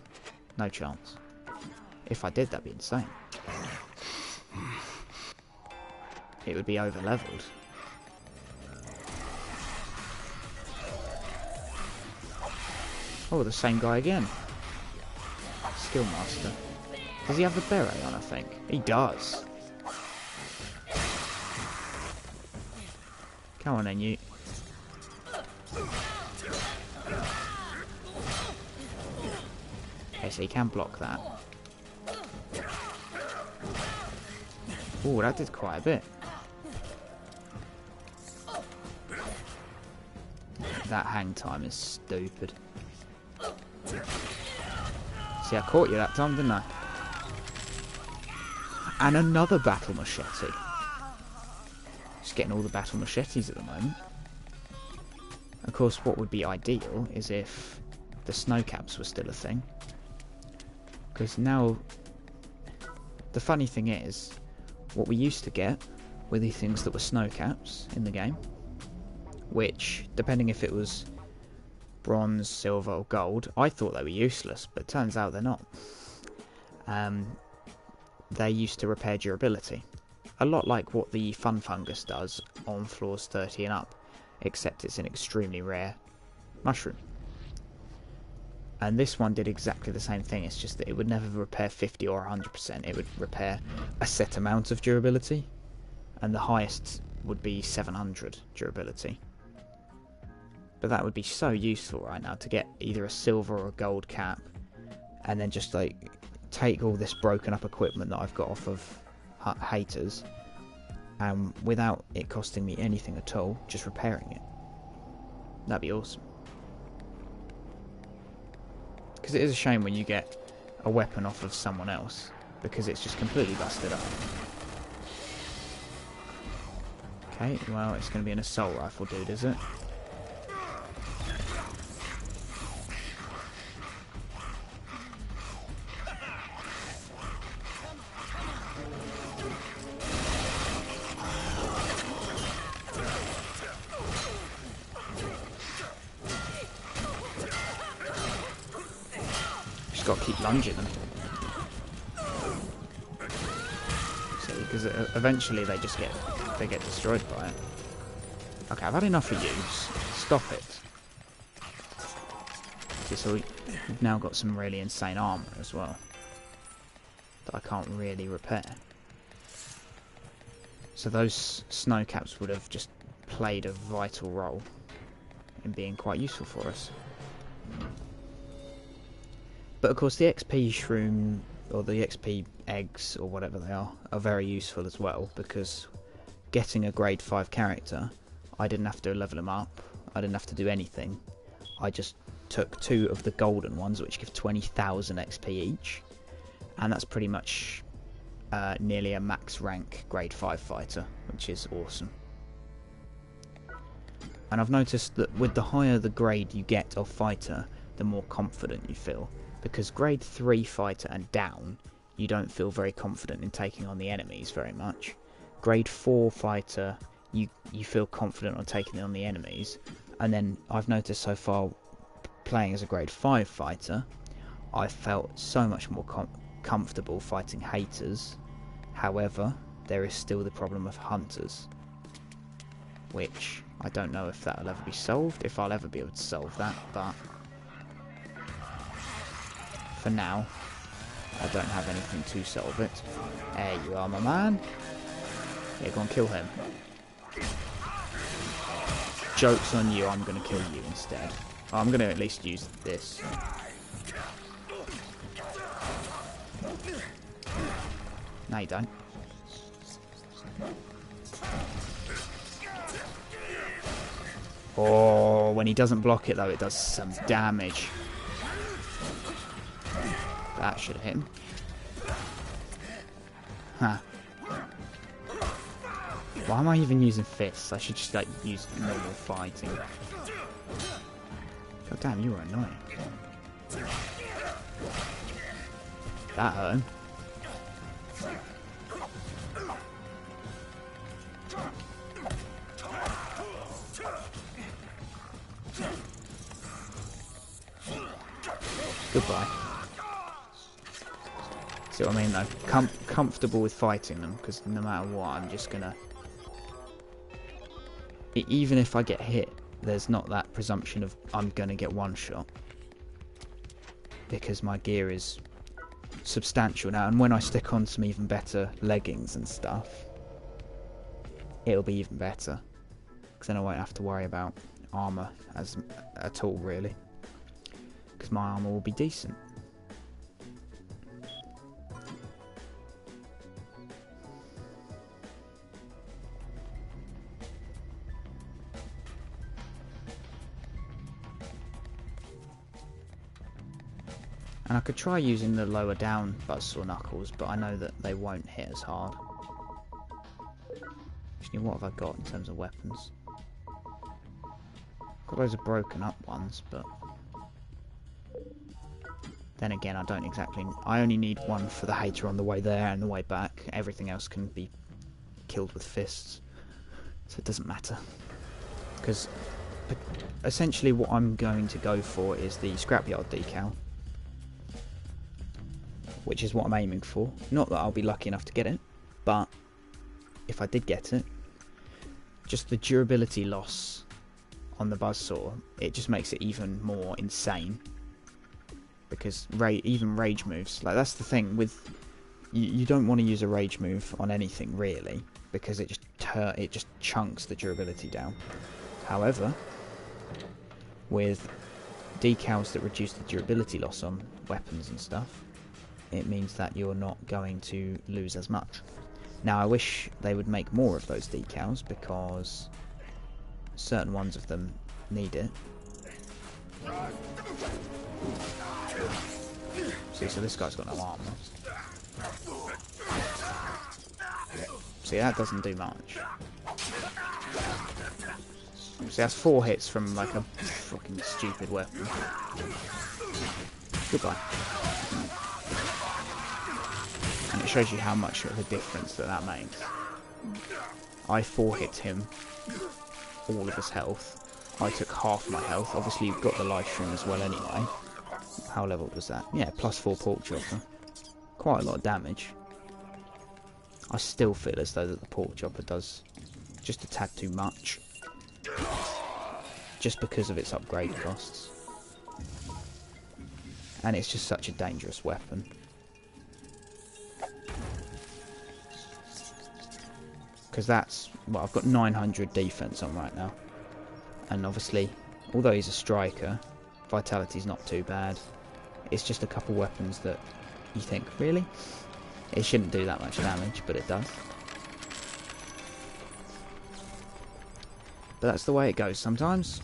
No chance. If I did, that'd be insane. It would be over leveled. Oh, the same guy again. Skill master. Does he have the beret on, I think? He does. Come on then, you. Okay, so he can block that. Oh, that did quite a bit. That hang time is stupid. See, I caught you that time, didn't I? And another battle machete. Just getting all the battle machetes at the moment. Of course, what would be ideal is if the snow caps were still a thing. Because now, the funny thing is, what we used to get were the things that were snow caps in the game, which, depending if it was bronze, silver or gold, I thought they were useless, but it turns out they're not. They used to repair durability, a lot like what the Fun Fungus does on floors 30 and up, except it's an extremely rare mushroom. And this one did exactly the same thing, it's just that it would never repair 50 or 100%, it would repair a set amount of durability, and the highest would be 700 durability. But that would be so useful right now to get either a silver or a gold cap, and then just like take all this broken up equipment that I've got off of haters, and without it costing me anything at all, just repairing it. That'd be awesome. Because it is a shame when you get a weapon off of someone else, because it's just completely busted up. Okay, well, it's going to be an assault rifle dude, is it? Just got to keep lunging them. See, because eventually they just get destroyed by it. Okay, I've had enough of you. Stop it. See, so we've now got some really insane armor as well that I can't really repair. So those snow caps would have just played a vital role in being quite useful for us. But of course the XP shroom, or the XP eggs, or whatever they are very useful as well, because getting a grade 5 character, I didn't have to level them up, I didn't have to do anything. I just took 2 of the golden ones, which give 20,000 XP each, and that's pretty much nearly a max rank grade 5 fighter, which is awesome. And I've noticed that with the higher the grade you get of fighter, the more confident you feel. Because grade 3 fighter and down, you don't feel very confident in taking on the enemies very much. Grade 4 fighter, you feel confident on taking on the enemies. And then I've noticed so far, playing as a grade 5 fighter, I felt so much more comfortable fighting haters. However, there is still the problem of hunters, which I don't know if that'll ever be solved, if I'll ever be able to solve that, but for now, I don't have anything to solve it. There you are, my man. Yeah, go and kill him. Joke's on you, I'm going to kill you instead. I'm going to at least use this. No, you don't. Oh, when he doesn't block it though, it does some damage. That should have hit him. Huh. Why am I even using fists? I should just like use normal fighting. God damn, you were annoying. That hurt him. Goodbye. See what I mean though? Comfortable with fighting them, because no matter what, I'm just gonna... Even if I get hit, there's not that presumption of I'm gonna get one shot. Because my gear is substantial now, and when I stick on some even better leggings and stuff, it'll be even better. Because then I won't have to worry about armour at all, really. Because my armour will be decent. And I could try using the lower down buzzsaw knuckles, but I know that they won't hit as hard. Actually, what have I got in terms of weapons? Got loads of broken up ones, but then again, I don't exactly... I only need one for the hater on the way there and the way back. Everything else can be killed with fists, so it doesn't matter. Because essentially what I'm going to go for is the scrapyard decal, which is what I'm aiming for. Not that I'll be lucky enough to get it, but if I did get it, just the durability loss on the buzzsaw, it just makes it even more insane. Because even rage moves, like that's the thing with you don't want to use a rage move on anything really, because it just chunks the durability down. However, with decals that reduce the durability loss on weapons and stuff, it means that you're not going to lose as much. Now I wish they would make more of those decals, because certain ones of them need it. See, so this guy's got no armor. See, that doesn't do much. See, that's 4 hits from like a fucking stupid weapon. Goodbye. And it shows you how much of a difference that makes. I 4 hit him, all of his health. I took half my health. Obviously, you've got the life stream as well anyway. How leveled was that? Yeah, +4 pork chopper. Quite a lot of damage. I still feel as though that the pork chopper does just a tad too much. Just because of its upgrade costs. And it's just such a dangerous weapon. Because that's... well, I've got 900 defense on right now. And obviously, although he's a striker, vitality's not too bad. It's just a couple weapons that you think, really? It shouldn't do that much damage, but it does. But that's the way it goes sometimes.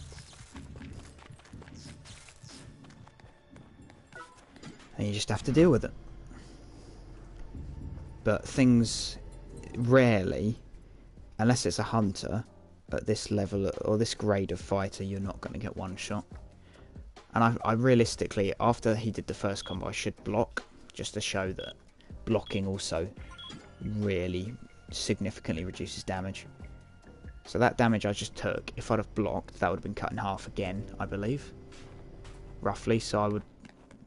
And you just have to deal with it. But things rarely, unless it's a hunter, at this level or this grade of fighter, you're not going to get one shot. And I realistically, after he did the first combo, I should block, just to show that blocking also really significantly reduces damage. So that damage I just took, if I'd have blocked, that would have been cut in half again, I believe. Roughly, so I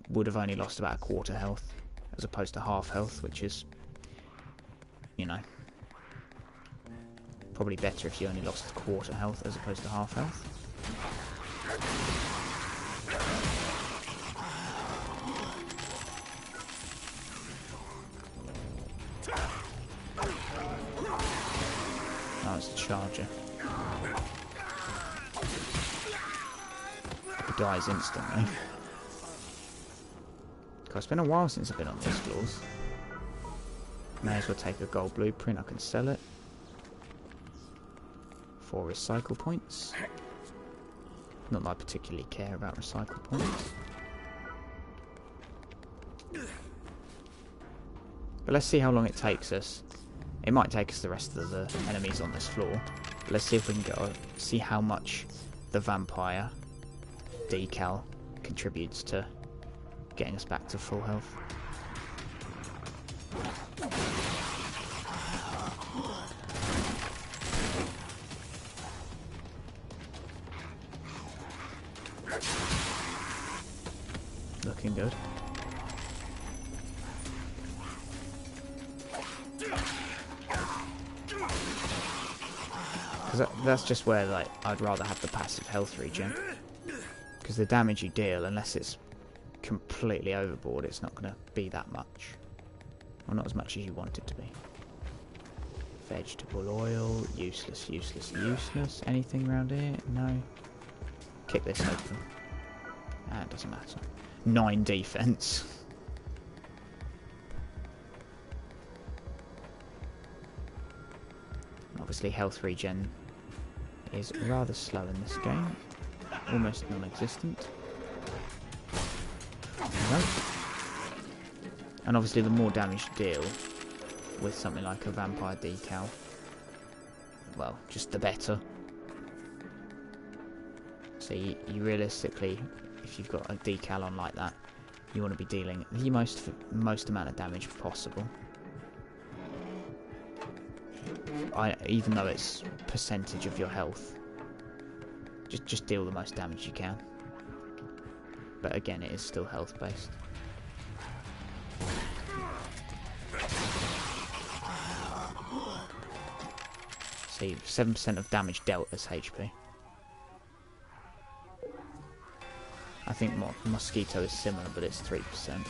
would have only lost about a quarter health, as opposed to half health, which is, you know, probably better if you only lost a quarter health as opposed to half health. Oh, it's a charger. He dies instantly. God, it's been a while since I've been on these floors. May as well take a gold blueprint, I can sell it. 4 recycle points. Not that I particularly care about recycle points. But let's see how long it takes us. It might take us the rest of the enemies on this floor. But let's see if we can go see how much the vampire decal contributes to getting us back to full health. Looking good. Because that's just where, like, I'd rather have the passive health regen. Because the damage you deal, unless it's completely overboard, it's not going to be that much. Well, not as much as you want it to be. Vegetable oil, useless, useless, useless. Anything around here? No. Kick this open. Ah, it doesn't matter. 9 defense. Obviously health regen is rather slow in this game. Almost non-existent. Nope. And obviously the more damage you deal with something like a vampire decal, well, just the better. So you realistically, if you've got a decal on like that, you want to be dealing the most amount of damage possible. Even though it's percentage of your health, just deal the most damage you can. But again, it is still health based. See, 7% of damage dealt as HP. I think Mosquito is similar, but it's 3%.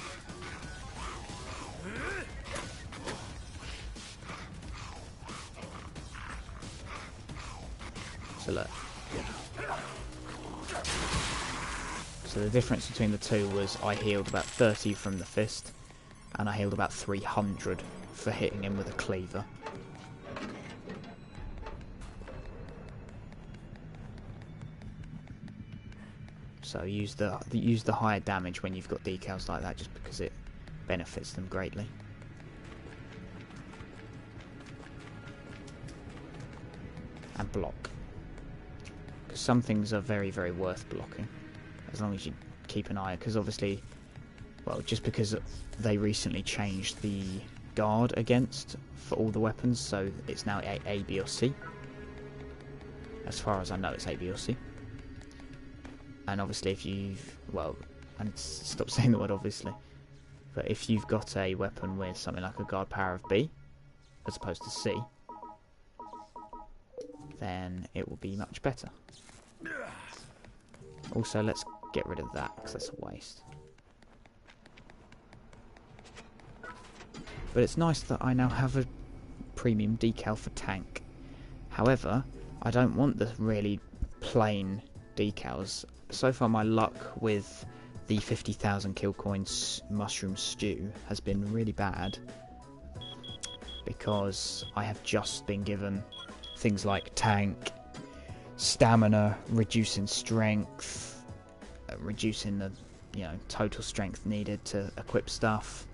So look. So the difference between the two was I healed about 30 from the fist, and I healed about 300 for hitting him with a cleaver. So use the higher damage when you've got decals like that, just because it benefits them greatly. And block. Because some things are very, very worth blocking. As long as you keep an eye, because obviously, well, just because they recently changed the guard against for all the weapons, so it's now A, B or C. As far as I know, it's A, B or C. And obviously if you've, well, and stop saying the word obviously, but if you've got a weapon with something like a guard power of B, as opposed to C, then it will be much better. Also, let's get rid of that, because that's a waste. But it's nice that I now have a premium decal for tank. However, I don't want the really plain decals. So far my luck with the 50,000 kill coins mushroom stew has been really bad, because I have just been given things like tank, stamina, reducing strength, reducing the total strength needed to equip stuff,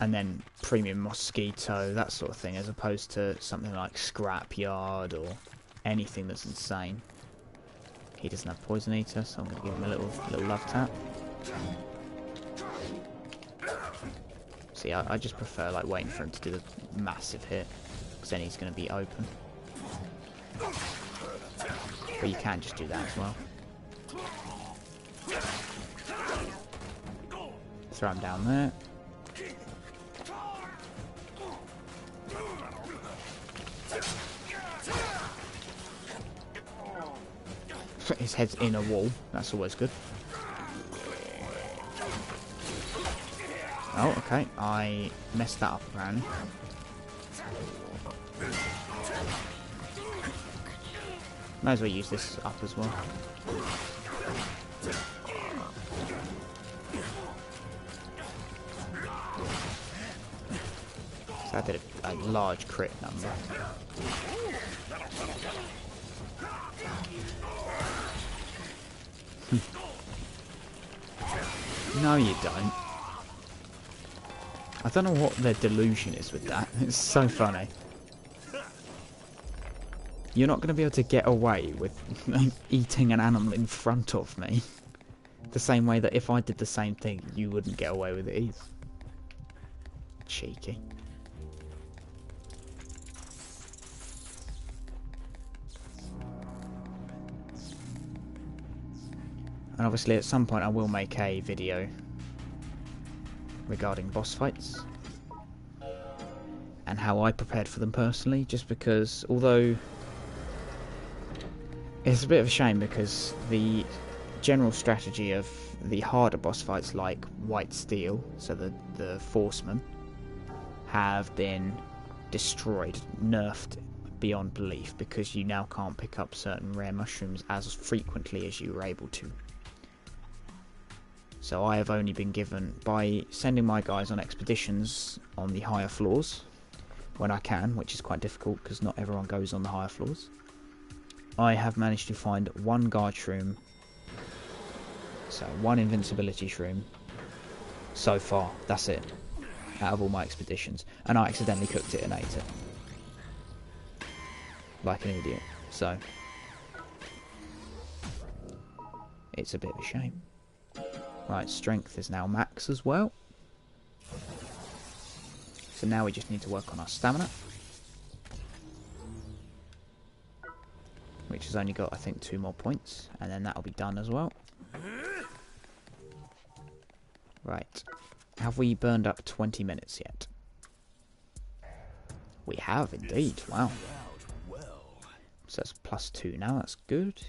and then premium mosquito, that sort of thing, as opposed to something like scrapyard or anything that's insane. He doesn't have poison eater, so I'm going to give him a little love tap. See, I just prefer like waiting for him to do the massive hit, because then he's going to be open. But you can just do that as well. Throw him down there. His head's in a wall, that's always good. Oh, okay, I messed that up apparently. Might as well use this up as well. So that did a large crit number. No, you don't. I don't know what their delusion is with that. It's so funny. You're not going to be able to get away with eating an animal in front of me. The same way that if I did the same thing, you wouldn't get away with it either. Cheeky. And obviously at some point I will make a video regarding boss fights and how I prepared for them personally, just because although it's a bit of a shame, because the general strategy of the harder boss fights like White Steel, so the Forcemen, have been destroyed, nerfed beyond belief, because you now can't pick up certain rare mushrooms as frequently as you were able to. So I have only been given, by sending my guys on expeditions on the higher floors, when I can, which is quite difficult because not everyone goes on the higher floors, I have managed to find one guard shroom, so one invincibility shroom, so far, that's it, out of all my expeditions, and I accidentally cooked it and ate it. Like an idiot, so it's a bit of a shame. Right, strength is now max as well. So now we just need to work on our stamina, which has only got, I think, 2 more points, and then that'll be done as well. Right, have we burned up 20 minutes yet? We have indeed, wow. So that's +2 now, that's good.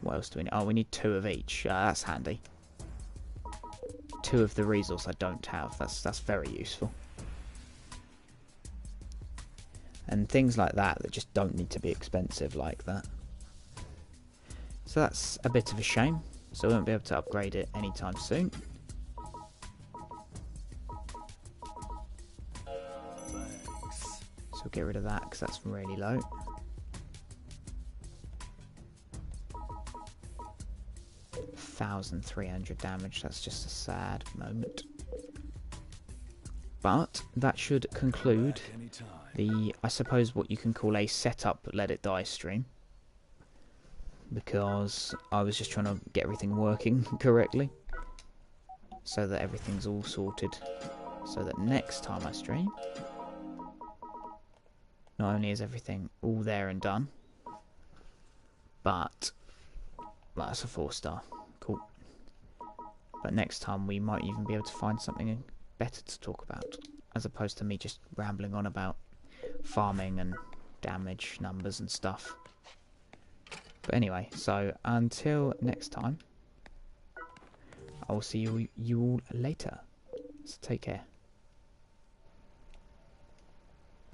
What else do we need? Oh, we need 2 of each. That's handy. 2 of the resource I don't have. That's very useful. And things like that just don't need to be expensive like that. So that's a bit of a shame. So we won't be able to upgrade it anytime soon. So we'll get rid of that because that's really low. $1,300 damage, that's just a sad moment. But that should conclude Back anytime. the, I suppose, what you can call a setup Let It Die stream. Because I was just trying to get everything working correctly. So that everything's all sorted. So that next time I stream, not only is everything all there and done, but that's a 4-star. Cool. But next time we might even be able to find something better to talk about, as opposed to me just rambling on about farming and damage numbers and stuff. But anyway, so until next time, I will see you all later. So take care.